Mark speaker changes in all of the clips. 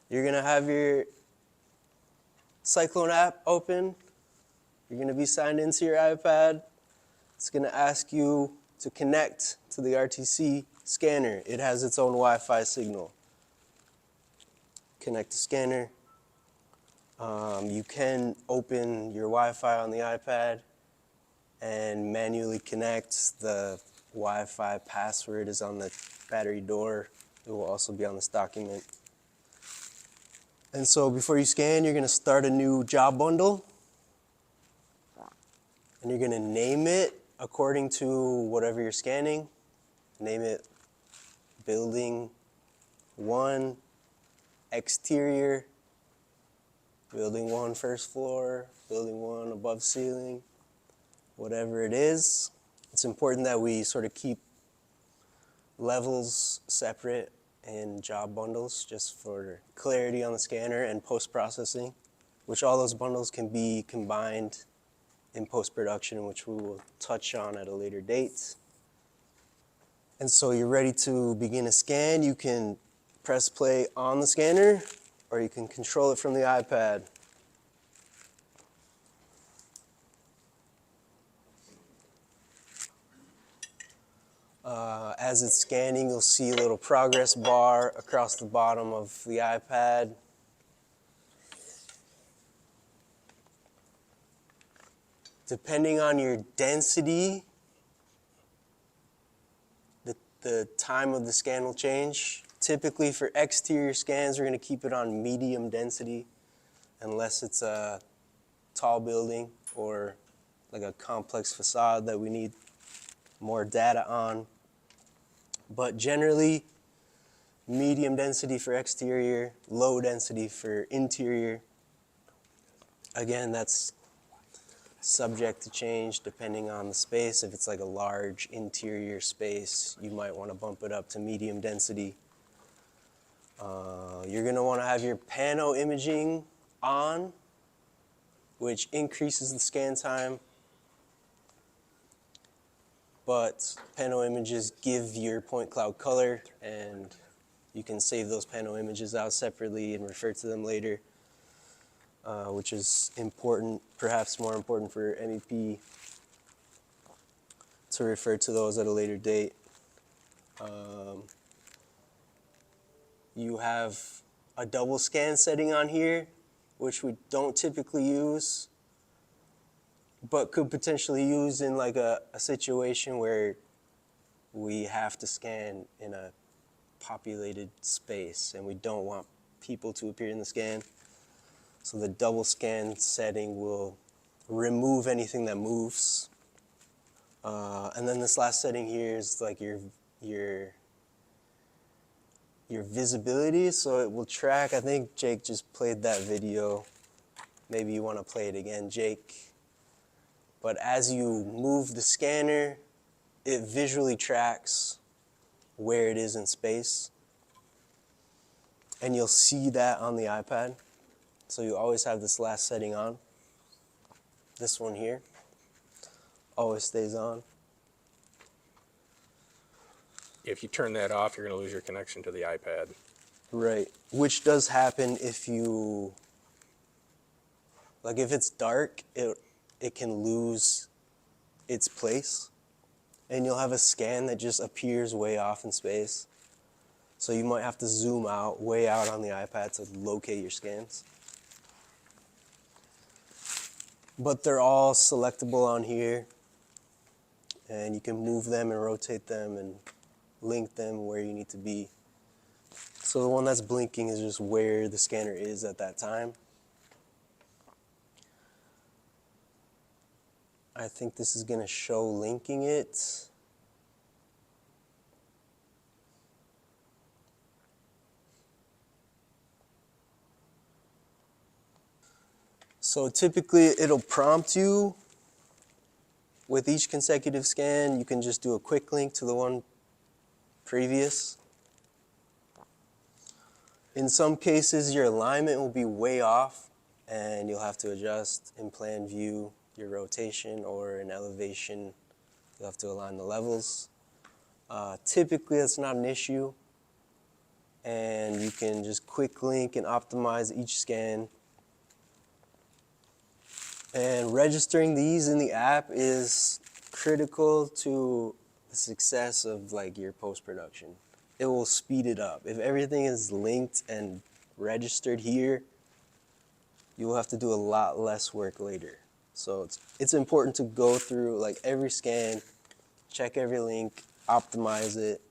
Speaker 1: You're gonna have your Cyclone app open. You're gonna be signed into your iPad. It's gonna ask you to connect to the RTC scanner. It has its own Wi-Fi signal. Connect to scanner. You can open your Wi-Fi on the iPad and manually connect. The Wi-Fi password is on the battery door. It will also be on this document. And so before you scan, you're gonna start a new job bundle. And you're gonna name it according to whatever you're scanning. Name it Building 1 Exterior, Building 1 first floor, Building 1 above ceiling, whatever it is. It's important that we sort of keep levels separate in job bundles just for clarity on the scanner and post-processing, which all those bundles can be combined in post-production, which we will touch on at a later date. And so you're ready to begin a scan. You can press play on the scanner, or you can control it from the iPad. As it's scanning, you'll see a little progress bar across the bottom of the iPad. Depending on your density, the time of the scan will change. Typically for exterior scans, we're going to keep it on medium density unless it's a tall building or like a complex facade that we need more data on. But generally, medium density for exterior, low density for interior. Again, that's subject to change depending on the space. If it's like a large interior space, you might want to bump it up to medium density. You're going to want to have your pano imaging on, which increases the scan time. But pano images give your point cloud color, and you can save those pano images out separately and refer to them later, which is important, perhaps more important for MEP to refer to those at a later date. You have a double scan setting on here, which we don't typically use, but could potentially use in like a situation where we have to scan in a populated space and we don't want people to appear in the scan. So the double scan setting will remove anything that moves. And then this last setting here is like your visibility, so it will track. I think Jake just played that video. Maybe you want to play it again, Jake. But as you move the scanner, it visually tracks where it is in space. And you'll see that on the iPad. So you always have this last setting on. This one here always stays on.
Speaker 2: If you turn that off, you're going to lose your connection to the iPad.
Speaker 1: Right, which does happen if you, like if it's dark, it can lose its place. And you'll have a scan that just appears way off in space. So you might have to zoom out, way out on the iPad to locate your scans. But they're all selectable on here. And you can move them and rotate them and link them where you need to be. So the one that's blinking is just where the scanner is at that time. I think this is going to show linking it. So typically it'll prompt you with each consecutive scan. You can just do a quick link to the one previous. In some cases, your alignment will be way off and you'll have to adjust in plan view your rotation, or in elevation, you'll have to align the levels. Typically, that's not an issue. and you can just quick link and optimize each scan. And registering these in the app is critical to the success of like your post-production. It will speed it up. If everything is linked and registered here, you will have to do a lot less work later. So it's important to go through like every scan, check every link, optimize it.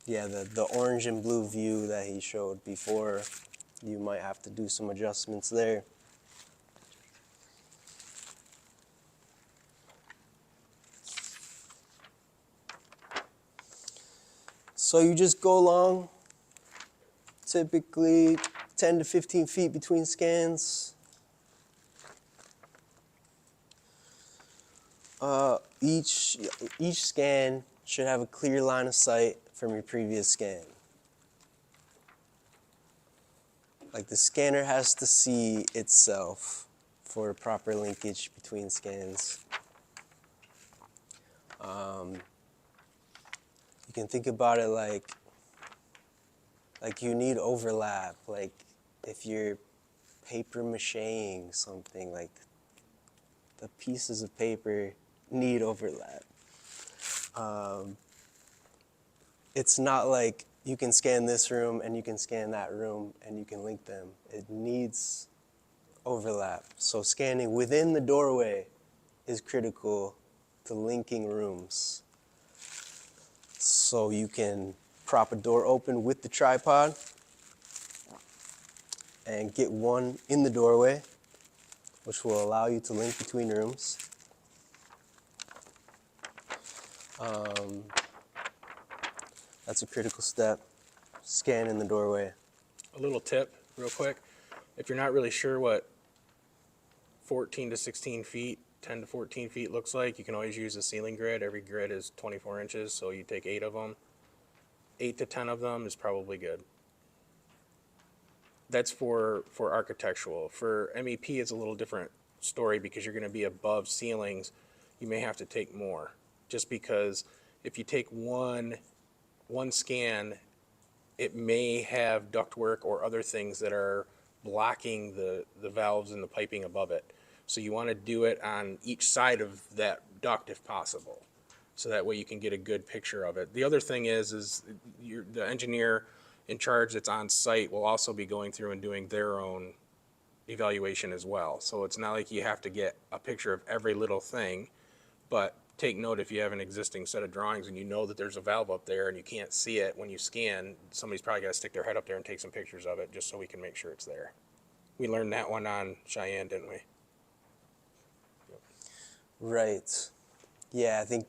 Speaker 1: Yeah, the orange and blue view that he showed before, you might have to do some adjustments there. So you just go along, typically 10 to 15 feet between scans. Each scan should have a clear line of sight from your previous scan. Like the scanner has to see itself for proper linkage between scans. You can think about it like you need overlap. Like if you're paper macheing something, like the pieces of paper need overlap. It's not like you can scan this room and you can scan that room and you can link them. It needs overlap. So scanning within the doorway is critical to linking rooms. So you can prop a door open with the tripod and get one in the doorway, which will allow you to link between rooms. That's a critical step, scan in the doorway.
Speaker 2: A little tip, real quick. If you're not really sure what 14 to 16 feet, 10 to 14 feet looks like, you can always use a ceiling grid. Every grid is 24 inches, so you take 8 of them. 8 to 10 of them is probably good. That's for architectural. For MEP, it's a little different story because you're going to be above ceilings. You may have to take more, just because if you take one scan, it may have ductwork or other things that are blocking the valves and the piping above it. So you want to do it on each side of that duct if possible. So that way you can get a good picture of it. The other thing is the engineer in charge that's on site will also be going through and doing their own evaluation as well. So it's not like you have to get a picture of every little thing, but take note if you have an existing set of drawings and you know that there's a valve up there and you can't see it when you scan, somebody's probably got to stick their head up there and take some pictures of it just so we can make sure it's there. We learned that one on Cheyenne, didn't we?
Speaker 1: Right. Yeah, I think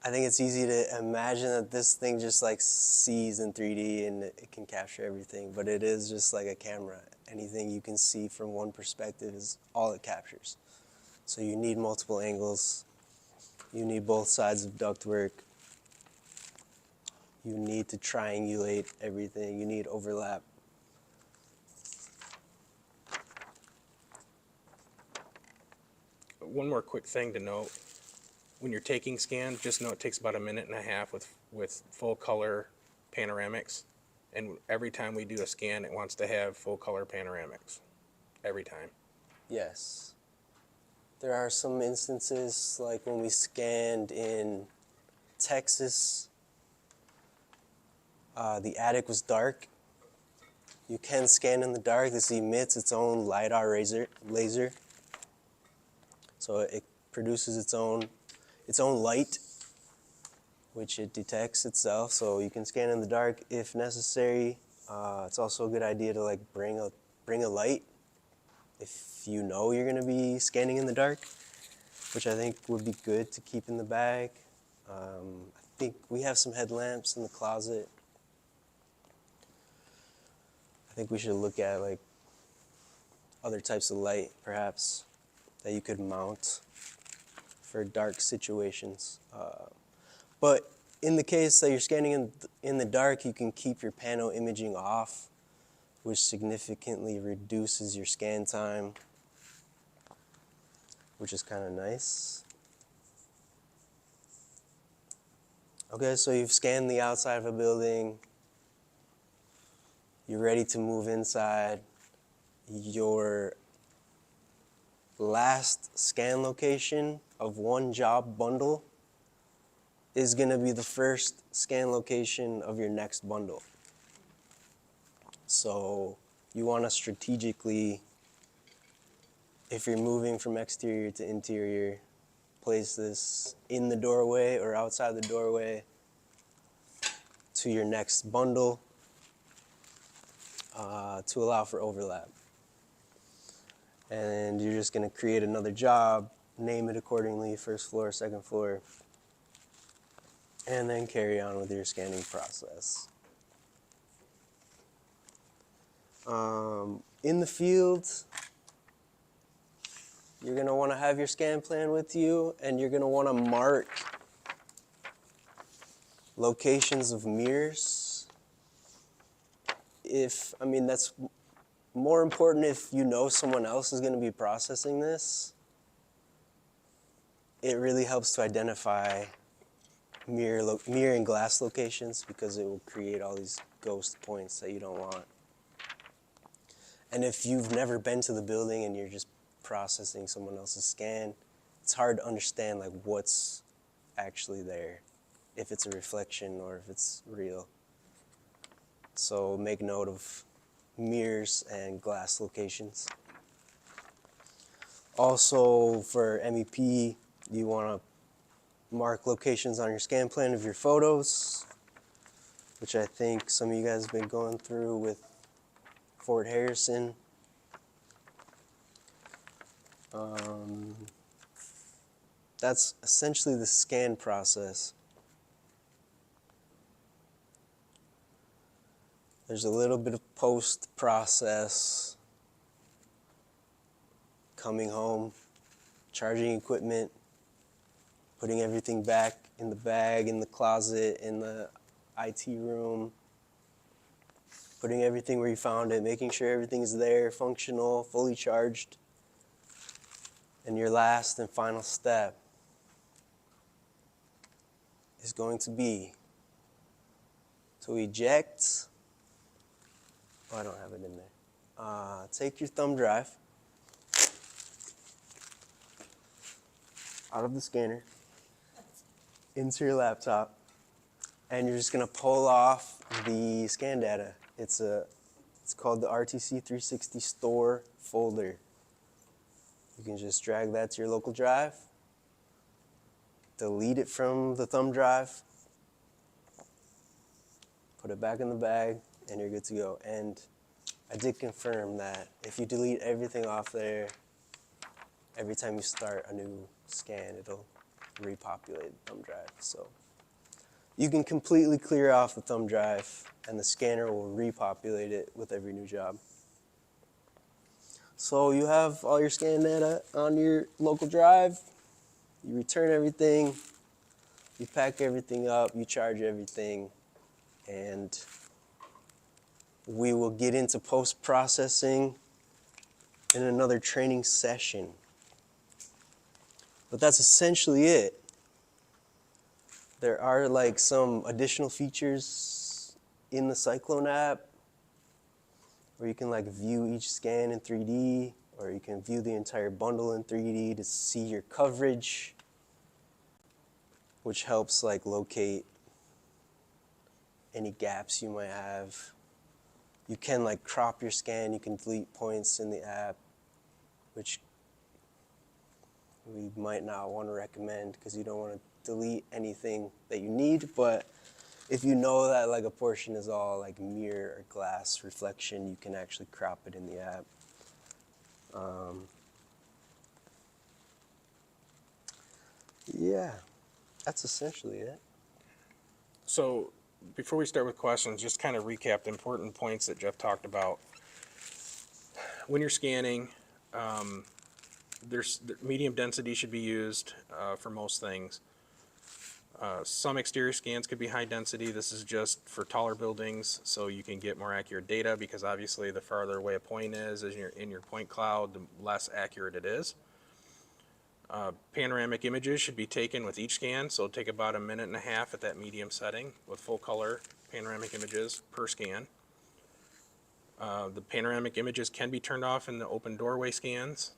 Speaker 1: it's easy to imagine that this thing just like sees in 3D and it can capture everything, but it is just like a camera. Anything you can see from one perspective is all it captures. So you need multiple angles. You need both sides of ductwork. You need to triangulate everything. You need overlap.
Speaker 2: One more quick thing to note. When you're taking scan, just know it takes about 1.5 minutes with full color panoramics. And every time we do a scan, it wants to have full color panoramics. Every time.
Speaker 1: Yes. There are some instances, like when we scanned in Texas, the attic was dark. You can scan in the dark. This emits its own LiDAR laser. So it produces its own light, which it detects itself. So you can scan in the dark if necessary. It's also a good idea to like bring a light if you know you're going to be scanning in the dark, which I think would be good to keep in the bag. I think we have some headlamps in the closet. I think we should look at like other types of light, perhaps, that you could mount for dark situations. But in the case that you're scanning in the dark, you can keep your pano imaging off, which significantly reduces your scan time, which is kind of nice. Okay, so you've scanned the outside of a building. You're ready to move inside. Your last scan location of one job bundle is going to be the first scan location of your next bundle. So you want to strategically, if you're moving from exterior to interior, place this in the doorway or outside the doorway to your next bundle to allow for overlap. And you're just going to create another job, name it accordingly, first floor, second floor, and then carry on with your scanning process. In the field, you're going to want to have your scan plan with you, and you're going to want to mark locations of mirrors. That's more important if you know someone else is going to be processing this. It really helps to identify mirror and glass locations because it will create all these ghost points that you don't want. And if you've never been to the building and you're just processing someone else's scan, it's hard to understand like what's actually there, if it's a reflection or if it's real. So make note of mirrors and glass locations. Also for MEP, you want to mark locations on your scan plan of your photos, which I think some of you guys have been going through with Fort Harrison. That's essentially the scan process. There's a little bit of post-process, coming home, charging equipment, putting everything back in the bag, in the closet, in the IT room, putting everything where you found it, making sure everything is there, functional, fully charged. And your last and final step is going to be to eject. Oh, I don't have it in there. Take your thumb drive out of the scanner into your laptop, and you're just going to pull off the scan data. It's called the RTC 360 store folder. You can just drag that to your local drive, delete it from the thumb drive, put it back in the bag, and you're good to go. And I did confirm that if you delete everything off there, every time you start a new scan, it'll repopulate the thumb drive. So you can completely clear off the thumb drive, and the scanner will repopulate it with every new job. So you have all your scan data on your local drive, you return everything, you pack everything up, you charge everything, and we will get into post-processing in another training session. But that's essentially it. There are like some additional features in the Cyclone app where you can like view each scan in 3D, or you can view the entire bundle in 3D to see your coverage, which helps like locate any gaps you might have. You can like crop your scan, you can delete points in the app, which we might not want to recommend because you don't want to delete anything that you need. But if you know that like a portion is all like mirror or glass reflection, you can actually crop it in the app. Yeah, that's essentially it.
Speaker 2: So before we start with questions, just kind of recap the important points that Jeff talked about. When you're scanning, medium density should be used for most things. Some exterior scans could be high density. This is just for taller buildings, so you can get more accurate data, because obviously the farther away a point is, as you're in your point cloud, the less accurate it is. Panoramic images should be taken with each scan, so it'll take about 1.5 minutes at that medium setting with full color panoramic images per scan. The panoramic images can be turned off in the open doorway scans,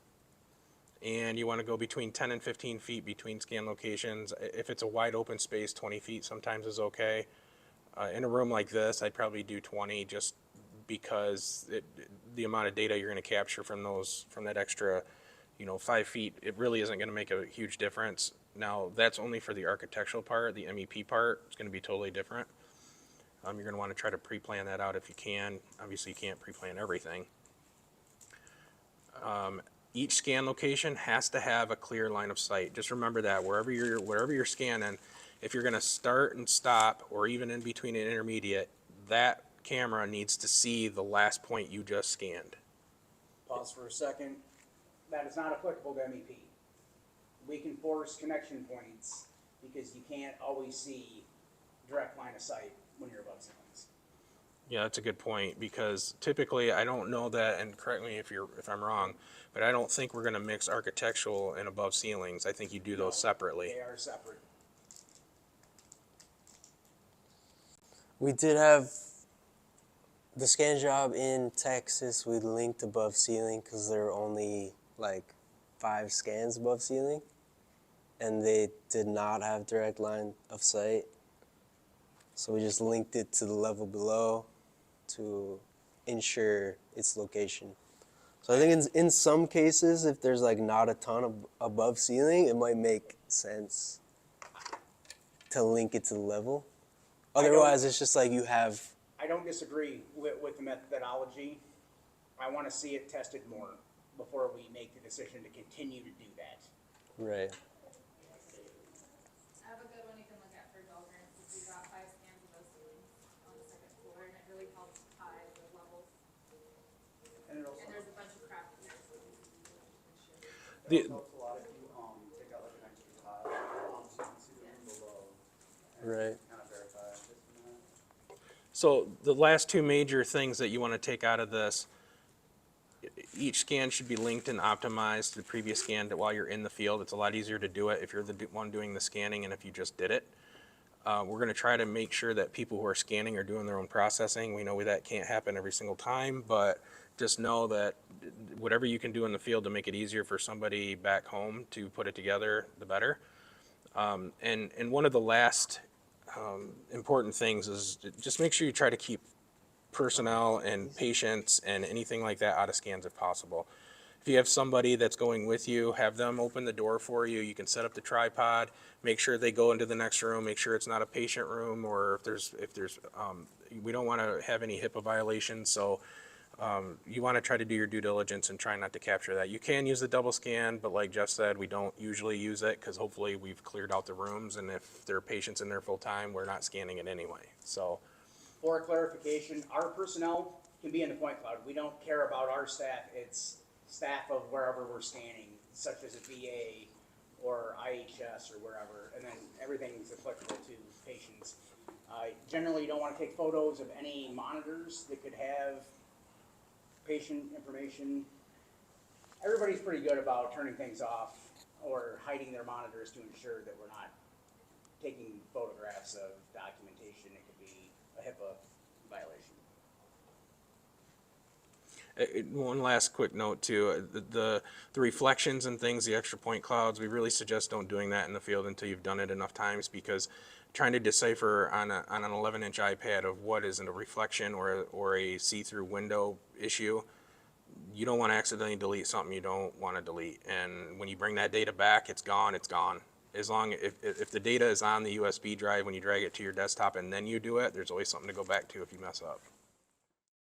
Speaker 2: and you want to go between 10 and 15 feet between scan locations. If it's a wide open space, 20 feet sometimes is okay. In a room like this, I'd probably do 20 just because the amount of data you're going to capture from that extra 5 feet, it really isn't going to make a huge difference. Now, that's only for the architectural part. The MEP part is going to be totally different. You're going to want to try to pre-plan that out if you can. Obviously, you can't pre-plan everything. Each scan location has to have a clear line of sight. Just remember that wherever you're scanning, if you're going to start and stop, or even in between an intermediate, that camera needs to see the last point you just scanned.
Speaker 3: Pause for a second. That is not applicable to MEP. We can force connection points because you can't always see direct line of sight when you're above ceilings.
Speaker 2: Yeah, that's a good point, because typically, I don't know that, and correct me if I'm wrong, but I don't think we're going to mix architectural and above ceilings. I think you do those separately.
Speaker 3: They are separate.
Speaker 1: We did have the scan job in Texas. We linked above ceiling because there were only like 5 scans above ceiling, and they did not have direct line of sight. So we just linked it to the level below to ensure its location. So I think in some cases, if there's like not a ton of above ceiling, it might make sense to link it to the level. Otherwise, it's just like you have.
Speaker 3: I don't disagree with the methodology. I want to see it tested more before we make the decision to continue to do that.
Speaker 1: Right.
Speaker 4: I have a good one you can look at for Dahlgren's. We got 5 scans of those ceilings on the 2nd floor, and it really helps tie the levels.
Speaker 3: And it also,
Speaker 4: And there's a bunch of crap in there, so we can
Speaker 3: it also helps a lot if you take out like an extra tile, so you can see the room below. And
Speaker 1: Right.
Speaker 3: kind of verify this and that.
Speaker 2: So the last 2 major things that you want to take out of this, each scan should be linked and optimized to the previous scan while you're in the field. It's a lot easier to do it if you're the one doing the scanning and if you just did it. We're going to try to make sure that people who are scanning are doing their own processing. We know that can't happen every single time, but just know that whatever you can do in the field to make it easier for somebody back home to put it together, the better. And one of the last important things is just make sure you try to keep personnel and patients and anything like that out of scans if possible. If you have somebody that's going with you, have them open the door for you. You can set up the tripod, make sure they go into the next room, make sure it's not a patient room, or if there's we don't want to have any HIPAA violations, so you want to try to do your due diligence and try not to capture that. You can use the double scan, but like Jeff said, we don't usually use it because hopefully we've cleared out the rooms, and if there are patients in there full time, we're not scanning it anyway. So.
Speaker 3: For clarification, our personnel can be in the point cloud. We don't care about our staff. It's staff of wherever we're scanning, such as a VA or IHS or wherever, and then everything's applicable to patients. Generally, you don't want to take photos of any monitors that could have patient information. Everybody's pretty good about turning things off or hiding their monitors to ensure that we're not taking photographs of documentation. It could be a HIPAA violation.
Speaker 2: One last quick note too, the reflections and things, the extra point clouds, we really suggest don't doing that in the field until you've done it enough times, because trying to decipher on an 11-inch iPad of what is a reflection or a see-through window issue, you don't want to accidentally delete something you don't want to delete. And when you bring that data back, it's gone, it's gone. As long if the data is on the USB drive when you drag it to your desktop and then you do it, there's always something to go back to if you mess up.